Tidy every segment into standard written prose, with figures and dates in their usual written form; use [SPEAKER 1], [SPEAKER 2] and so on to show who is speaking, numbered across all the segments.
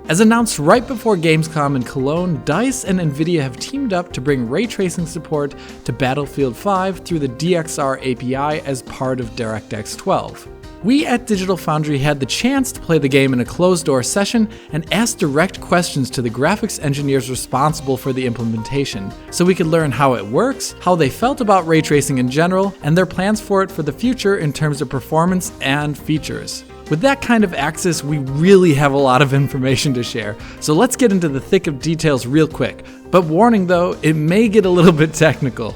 [SPEAKER 1] As announced right before Gamescom in Cologne, DICE and Nvidia have teamed up to bring ray tracing support to Battlefield 5 through the DXR API as part of DirectX 12. We at Digital Foundry had the chance to play the game in a closed-door session and ask direct questions to the graphics engineers responsible for the implementation, so we could learn how it works, how they felt about ray tracing in general, and their plans for it for the future in terms of performance and features. With that kind of access, we really have a lot of information to share, so let's get into the thick of details real quick. But warning though, it may get a little bit technical.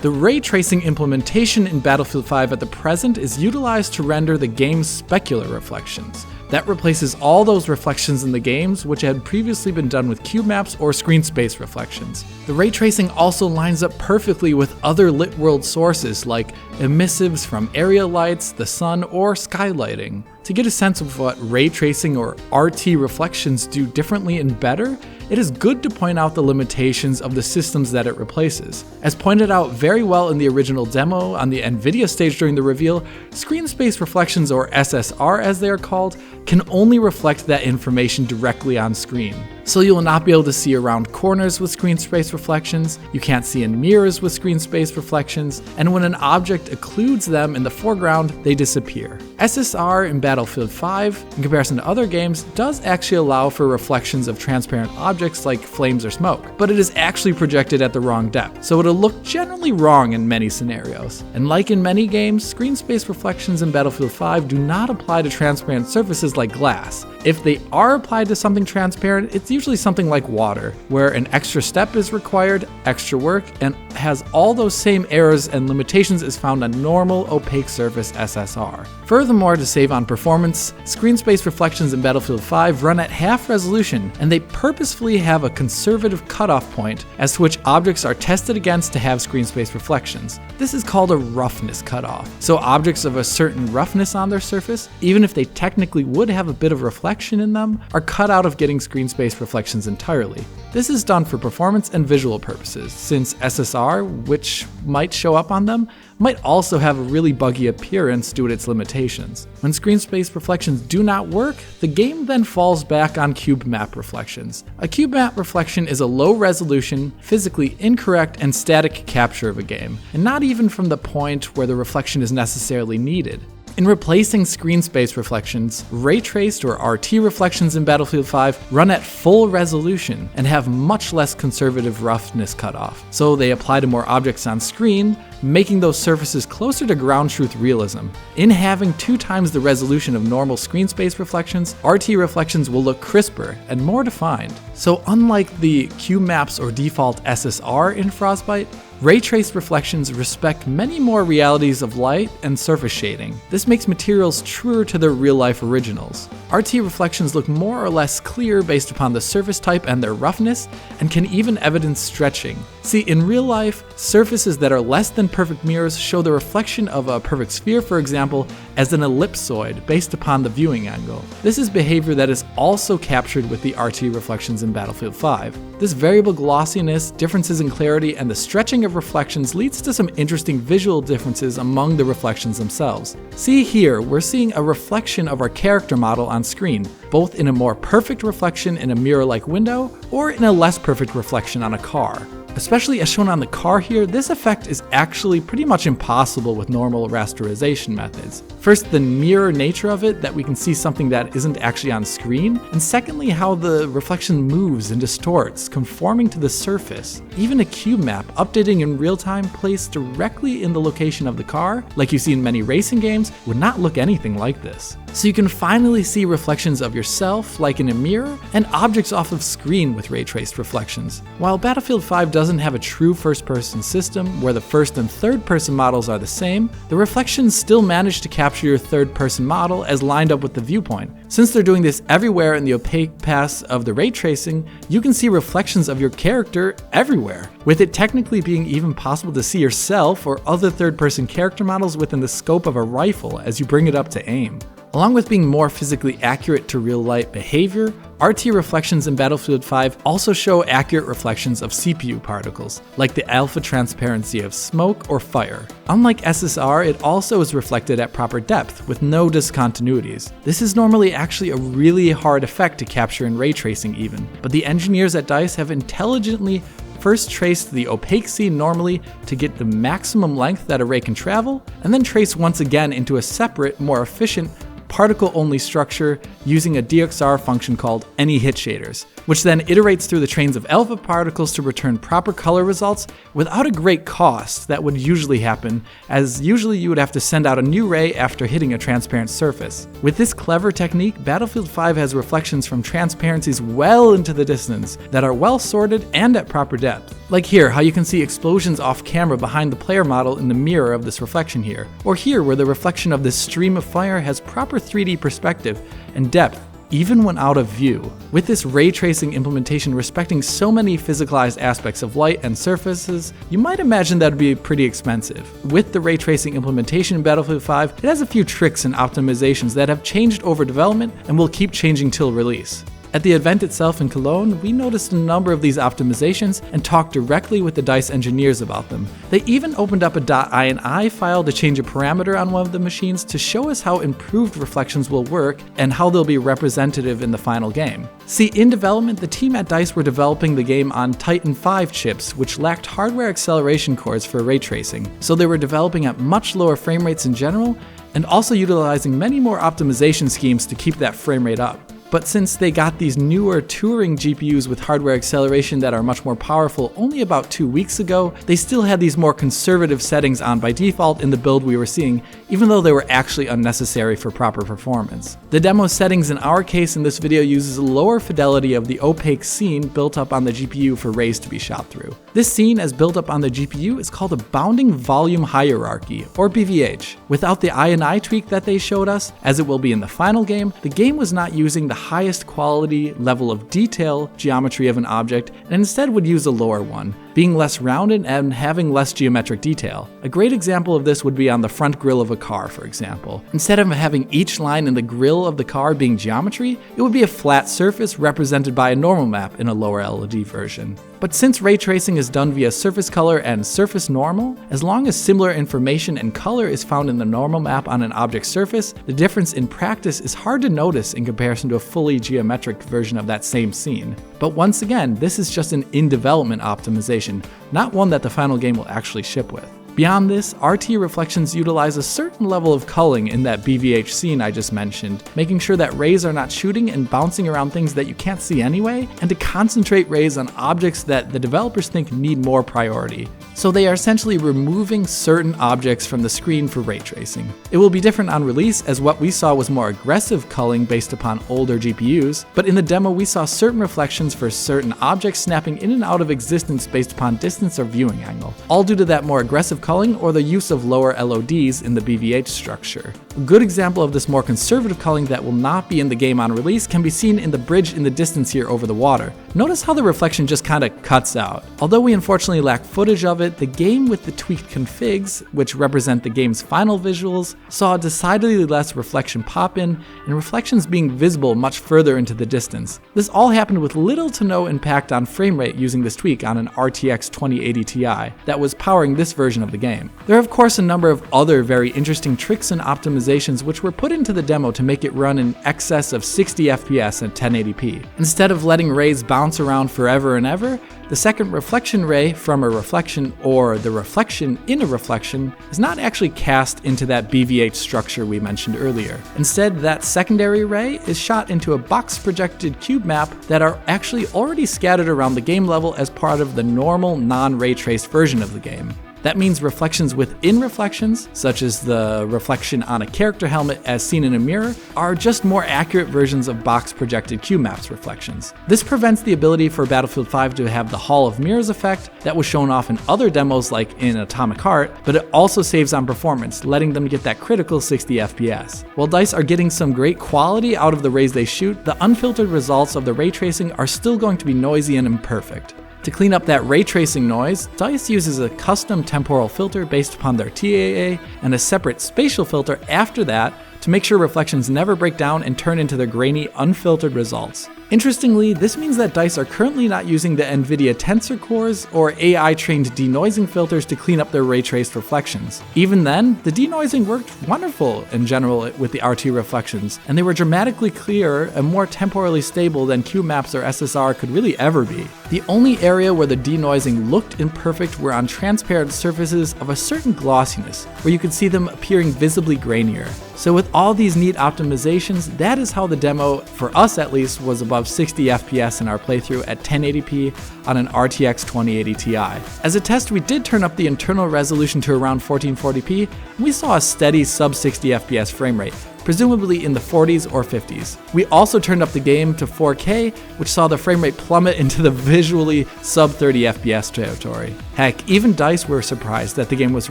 [SPEAKER 1] The ray tracing implementation in Battlefield 5 at the present is utilized to render the game's specular reflections. That replaces all those reflections in the games which had previously been done with cube maps or screen space reflections. The ray tracing also lines up perfectly with other lit world sources like emissives from area lights, the sun, or skylighting. To get a sense of what ray tracing or RT reflections do differently and better, it is good to point out the limitations of the systems that it replaces. As pointed out very well in the original demo on the Nvidia stage during the reveal, screen space reflections, or SSR as they are called, can only reflect that information directly on screen. So you will not be able to see around corners with screen space reflections, you can't see in mirrors with screen space reflections, and when an object occludes them in the foreground, they disappear. SSR in Battlefield 5, in comparison to other games, does actually allow for reflections of transparent objects like flames or smoke, but it is actually projected at the wrong depth, so it'll look generally wrong in many scenarios. And like in many games, screen space reflections in Battlefield 5 do not apply to transparent surfaces like glass. If they are applied to something transparent, it's usually something like water, where an extra step is required, extra work, and has all those same errors and limitations as found on normal opaque surface SSR. Furthermore, to save on performance, screen space reflections in Battlefield 5 run at half resolution, and they purposefully have a conservative cutoff point as to which objects are tested against to have screen space reflections. This is called a roughness cutoff. So objects of a certain roughness on their surface, even if they technically would have a bit of reflection in them, are cut out of getting screen space reflections entirely. This is done for performance and visual purposes, since SSR, which might show up on them, might also have a really buggy appearance due to its limitations. When screen space reflections do not work, the game then falls back on cube map reflections. A cube map reflection is a low resolution, physically incorrect, and static capture of a game, and not even from the point where the reflection is necessarily needed. In replacing screen space reflections, ray traced or RT reflections in Battlefield 5 run at full resolution and have much less conservative roughness cutoff, so they apply to more objects on screen, making those surfaces closer to ground truth realism. In having 2 times the resolution of normal screen space reflections, RT reflections will look crisper and more defined. So unlike the cube maps or default SSR in Frostbite, ray traced reflections respect many more realities of light and surface shading. This makes materials truer to their real-life originals. RT reflections look more or less clear based upon the surface type and their roughness, and can even evidence stretching. See, in real life, surfaces that are less than perfect mirrors show the reflection of a perfect sphere, for example, as an ellipsoid based upon the viewing angle. This is behavior that is also captured with the RT reflections in Battlefield 5. This variable glossiness, differences in clarity, and the stretching of reflections leads to some interesting visual differences among the reflections themselves. See here, we're seeing a reflection of our character model on screen, both in a more perfect reflection in a mirror-like window, or in a less perfect reflection on a car. Especially as shown on the car here, this effect is actually pretty much impossible with normal rasterization methods. First, the mirror nature of it, that we can see something that isn't actually on screen, and secondly, how the reflection moves and distorts, conforming to the surface. Even a cube map updating in real time placed directly in the location of the car, like you see in many racing games, would not look anything like this. So you can finally see reflections of yourself, like in a mirror, and objects off of screen with ray traced reflections. While Battlefield 5 doesn't have a true first-person system where the first and third-person models are the same, the reflections still manage to capture your third-person model as lined up with the viewpoint. Since they're doing this everywhere in the opaque paths of the ray tracing, you can see reflections of your character everywhere, with it technically being even possible to see yourself or other third-person character models within the scope of a rifle as you bring it up to aim. Along with being more physically accurate to real-life behavior, RT reflections in Battlefield 5 also show accurate reflections of CPU particles, like the alpha transparency of smoke or fire. Unlike SSR, it also is reflected at proper depth, with no discontinuities. This is normally actually a really hard effect to capture in ray tracing even, but the engineers at DICE have intelligently first traced the opaque scene normally to get the maximum length that a ray can travel, and then trace once again into a separate, more efficient, particle-only structure using a DXR function called AnyHitShaders, which then iterates through the trains of alpha particles to return proper color results without a great cost that would usually happen, as usually you would have to send out a new ray after hitting a transparent surface. With this clever technique, Battlefield 5 has reflections from transparencies well into the distance that are well sorted and at proper depth. Like here, how you can see explosions off camera behind the player model in the mirror of this reflection here. Or here, where the reflection of this stream of fire has proper 3D perspective and depth, even when out of view. With this ray tracing implementation respecting so many physicalized aspects of light and surfaces, you might imagine that would be pretty expensive. With the ray tracing implementation in Battlefield 5, it has a few tricks and optimizations that have changed over development and will keep changing till release. At the event itself in Cologne, we noticed a number of these optimizations and talked directly with the DICE engineers about them. They even opened up a .ini file to change a parameter on one of the machines to show us how improved reflections will work and how they'll be representative in the final game. See, in development, the team at DICE were developing the game on Titan V chips, which lacked hardware acceleration cores for ray tracing, so they were developing at much lower frame rates in general, and also utilizing many more optimization schemes to keep that frame rate up. But since they got these newer Turing GPUs with hardware acceleration that are much more powerful only about 2 weeks ago, they still had these more conservative settings on by default in the build we were seeing, even though they were actually unnecessary for proper performance. The demo settings in our case in this video uses a lower fidelity of the opaque scene built up on the GPU for rays to be shot through. This scene, as built up on the GPU, is called a bounding volume hierarchy, or BVH. Without the INI tweak that they showed us, as it will be in the final game, the game was not using the highest quality level of detail geometry of an object, and instead would use a lower one, being less rounded and having less geometric detail. A great example of this would be on the front grille of a car, for example. Instead of having each line in the grille of the car being geometry, it would be a flat surface represented by a normal map in a lower LOD version. But since ray tracing is done via surface color and surface normal, as long as similar information and color is found in the normal map on an object surface, the difference in practice is hard to notice in comparison to a fully geometric version of that same scene. But once again, this is just an in-development optimization, not one that the final game will actually ship with. Beyond this, RT reflections utilize a certain level of culling in that BVH scene I just mentioned, making sure that rays are not shooting and bouncing around things that you can't see anyway, and to concentrate rays on objects that the developers think need more priority. So they are essentially removing certain objects from the screen for ray tracing. It will be different on release, as what we saw was more aggressive culling based upon older GPUs, but in the demo we saw certain reflections for certain objects snapping in and out of existence based upon distance or viewing angle, all due to that more aggressive culling or the use of lower LODs in the BVH structure. A good example of this more conservative culling that will not be in the game on release can be seen in the bridge in the distance here over the water. Notice how the reflection just kinda cuts out. Although we unfortunately lack footage of it, the game with the tweaked configs, which represent the game's final visuals, saw decidedly less reflection pop in and reflections being visible much further into the distance. This all happened with little to no impact on frame rate using this tweak on an RTX 2080 Ti that was powering this version of the game. There are of course a number of other very interesting tricks and optimizations which were put into the demo to make it run in excess of 60 FPS at 1080p. Instead of letting rays bounce around forever and ever, the second reflection ray from a reflection or the reflection in a reflection is not actually cast into that BVH structure we mentioned earlier. Instead, that secondary ray is shot into a box projected cube map that are actually already scattered around the game level as part of the normal non-ray traced version of the game. That means reflections within reflections, such as the reflection on a character helmet as seen in a mirror, are just more accurate versions of box projected cube maps reflections. This prevents the ability for Battlefield 5 to have the Hall of Mirrors effect that was shown off in other demos like in Atomic Heart, but it also saves on performance, letting them get that critical 60 FPS. While DICE are getting some great quality out of the rays they shoot, the unfiltered results of the ray tracing are still going to be noisy and imperfect. To clean up that ray tracing noise, DICE uses a custom temporal filter based upon their TAA and a separate spatial filter after that to make sure reflections never break down and turn into their grainy, unfiltered results. Interestingly, this means that DICE are currently not using the NVIDIA Tensor cores or AI-trained denoising filters to clean up their ray-traced reflections. Even then, the denoising worked wonderful in general with the RT reflections, and they were dramatically clearer and more temporally stable than QMaps or SSR could really ever be. The only area where the denoising looked imperfect were on transparent surfaces of a certain glossiness, where you could see them appearing visibly grainier. So with all these neat optimizations, that is how the demo, for us at least, was above 60 FPS in our playthrough at 1080p on an RTX 2080 Ti. As a test, we did turn up the internal resolution to around 1440p, and we saw a steady sub 60 FPS frame rate, presumably in the 40s or 50s. We also turned up the game to 4K, which saw the frame rate plummet into the visually sub 30 FPS territory. Heck, even DICE were surprised that the game was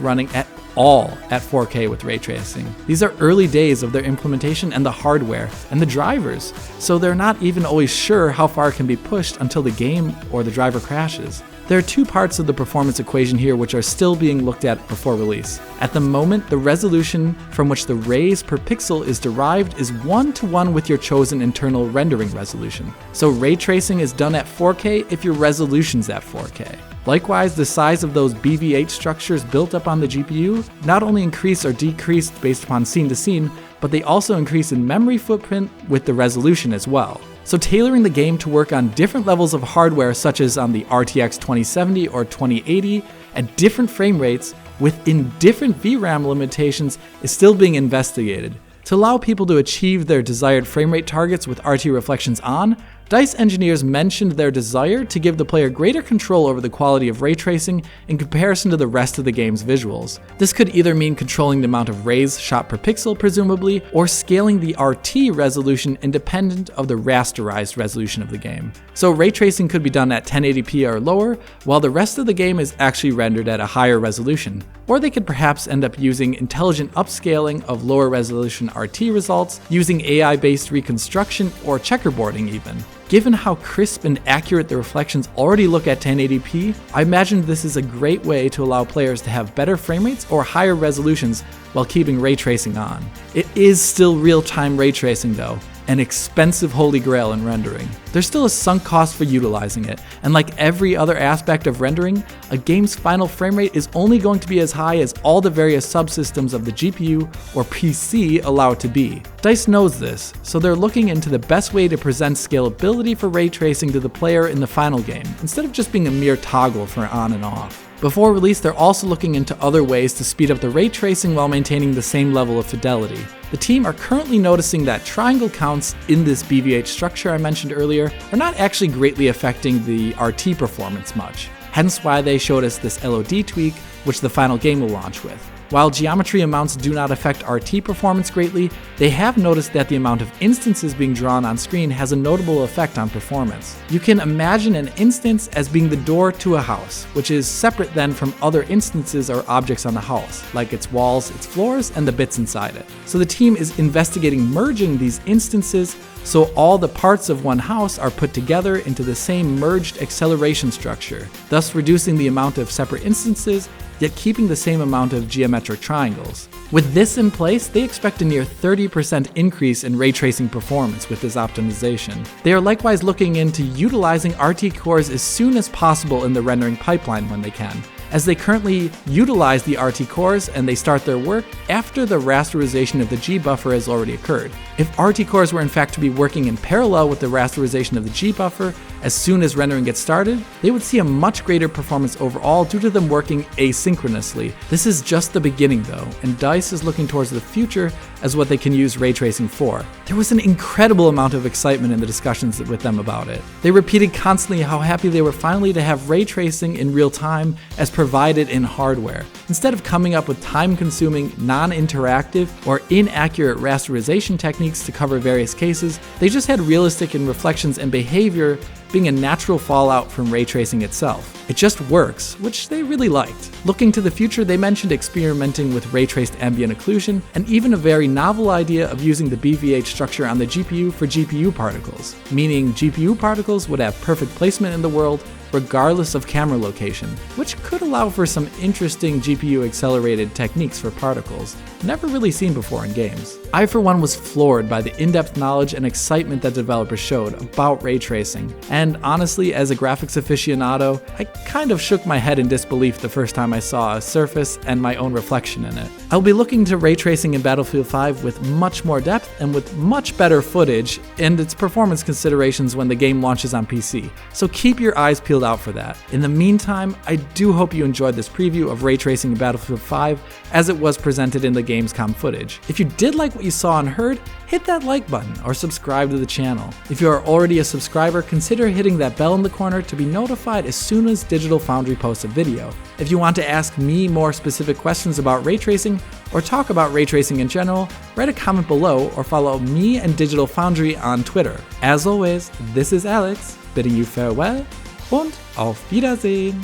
[SPEAKER 1] running at all at 4K with ray tracing. These are early days of their implementation and the hardware and the drivers, so they're not even always sure how far it can be pushed until the game or the driver crashes. There are two parts of the performance equation here which are still being looked at before release. At the moment, the resolution from which the rays per pixel is derived is 1-to-1 with your chosen internal rendering resolution. So ray tracing is done at 4K if your resolution's at 4K. Likewise, the size of those BVH structures built up on the GPU not only increase or decrease based upon scene to scene, but they also increase in memory footprint with the resolution as well. So tailoring the game to work on different levels of hardware, such as on the RTX 2070 or 2080, at different frame rates within different VRAM limitations is still being investigated. To allow people to achieve their desired frame rate targets with RT reflections on, DICE engineers mentioned their desire to give the player greater control over the quality of ray tracing in comparison to the rest of the game's visuals. This could either mean controlling the amount of rays shot per pixel, presumably, or scaling the RT resolution independent of the rasterized resolution of the game. So ray tracing could be done at 1080p or lower, while the rest of the game is actually rendered at a higher resolution. Or they could perhaps end up using intelligent upscaling of lower resolution RT results, using AI-based reconstruction or checkerboarding even. Given how crisp and accurate the reflections already look at 1080p, I imagine this is a great way to allow players to have better frame rates or higher resolutions while keeping ray tracing on. It is still real-time ray tracing though, an expensive holy grail in rendering. There's still a sunk cost for utilizing it, and like every other aspect of rendering, a game's final frame rate is only going to be as high as all the various subsystems of the GPU or PC allow it to be. DICE knows this, so they're looking into the best way to present scalability for ray tracing to the player in the final game, instead of just being a mere toggle for on and off. Before release, they're also looking into other ways to speed up the ray tracing while maintaining the same level of fidelity. The team are currently noticing that triangle counts in this BVH structure I mentioned earlier are not actually greatly affecting the RT performance much, hence why they showed us this LOD tweak, which the final game will launch with. While geometry amounts do not affect RT performance greatly, they have noticed that the amount of instances being drawn on screen has a notable effect on performance. You can imagine an instance as being the door to a house, which is separate then from other instances or objects on the house, like its walls, its floors, and the bits inside it. So the team is investigating merging these instances so all the parts of one house are put together into the same merged acceleration structure, thus reducing the amount of separate instances, yet keeping the same amount of geometric triangles. With this in place, they expect a near 30% increase in ray tracing performance with this optimization. They are likewise looking into utilizing RT cores as soon as possible in the rendering pipeline when they can, as they currently utilize the RT cores and they start their work after the rasterization of the G buffer has already occurred. If RT cores were in fact to be working in parallel with the rasterization of the G buffer as soon as rendering gets started, they would see a much greater performance overall due to them working asynchronously. This is just the beginning though, and DICE is looking towards the future as what they can use ray tracing for. There was an incredible amount of excitement in the discussions with them about it. They repeated constantly how happy they were finally to have ray tracing in real time as provided in hardware. Instead of coming up with time-consuming, non-interactive, or inaccurate rasterization techniques to cover various cases, they just had realistic in reflections and behavior being a natural fallout from ray tracing itself. It just works, which they really liked. Looking to the future, they mentioned experimenting with ray-traced ambient occlusion, and even a very novel idea of using the BVH structure on the GPU for GPU particles, meaning GPU particles would have perfect placement in the world, regardless of camera location, which could allow for some interesting GPU-accelerated techniques for particles, never really seen before in games. I, for one, was floored by the in-depth knowledge and excitement that developers showed about ray tracing, and honestly, as a graphics aficionado, I kind of shook my head in disbelief the first time I saw a surface and my own reflection in it. I'll be looking to ray tracing in Battlefield 5 with much more depth and with much better footage and its performance considerations when the game launches on PC, so keep your eyes peeled out for that. In the meantime, I do hope you enjoyed this preview of ray tracing in Battlefield 5 as it was presented in the Gamescom footage. If you did like what you saw and heard, hit that like button or subscribe to the channel. If you are already a subscriber, consider hitting that bell in the corner to be notified as soon as Digital Foundry posts a video. If you want to ask me more specific questions about ray tracing or talk about ray tracing in general, write a comment below or follow me and Digital Foundry on Twitter. As always, this is Alex, bidding you farewell und auf Wiedersehen.